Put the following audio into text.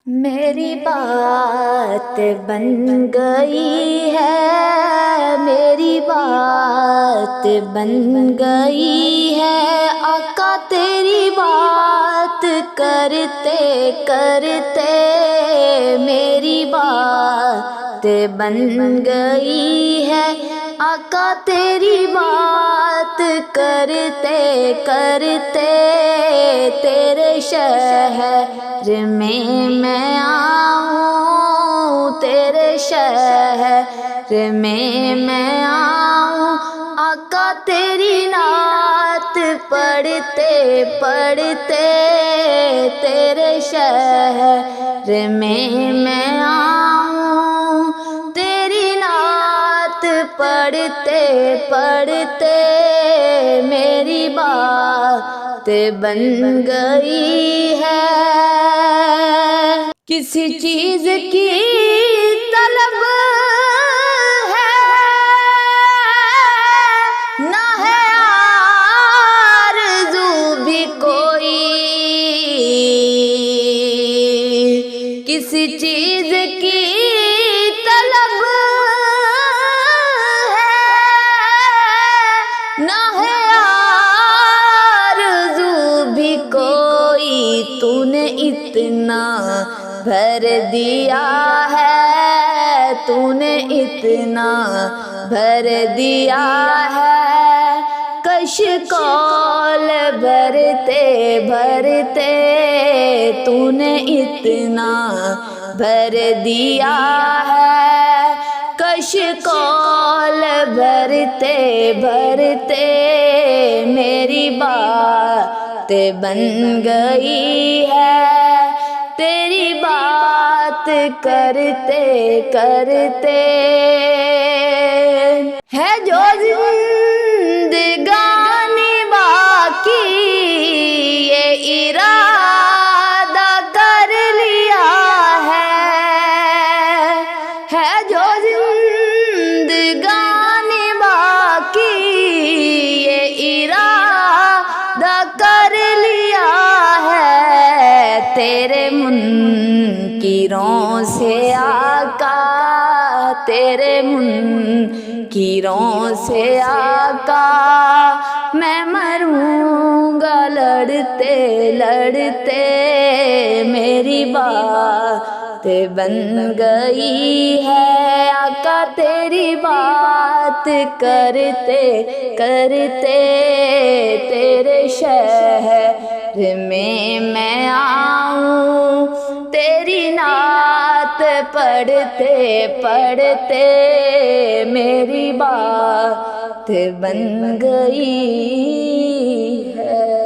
میری بات بن گئی ہے، میری بات بن گئی ہے، آقا تیری بات کرتے کرتے میری بات بن گئی ہے، آقا تیری بات کرتے کرتے تیرے شہر میں آؤں، تیرے شہر میں آؤں، آقا تیری نعت پڑھتے پڑھتے تیرے شہر میں آؤں، تیری نعت پڑھتے پڑھتے میری بات بن گئی ہے۔ کسی چیز کی طلب ہے نہ ہے آرزو بھی کوئی، کسی چیز کی طلب ہے نہ ہے آرزو بھی کوئی، تو نے اتنا بھر دیا ہے، تو نے اتنا بھر دیا ہے، کش کول بھرتے بھرتے تو نے اتنا بھر دیا ہے، کش کول بھرتے بھرتے میری بات بن گئی ہے، تیری بات کرتے کرتے ہے جو زندگانی باقی، یہ ارادہ کر لیا ہے جو زندگانی باقی، یہ ارادہ کر لیا ہے، تیرے منکروں سے آقا، تیرے منکروں سے آقا میں مروں گا لڑتے لڑتے، میری بات بن گئی ہے، آقا تیری بات کرتے کرتے تیرے شہر میں آؤں، تیری نعت پڑھتے پڑھتے میری بات بن گئی ہے۔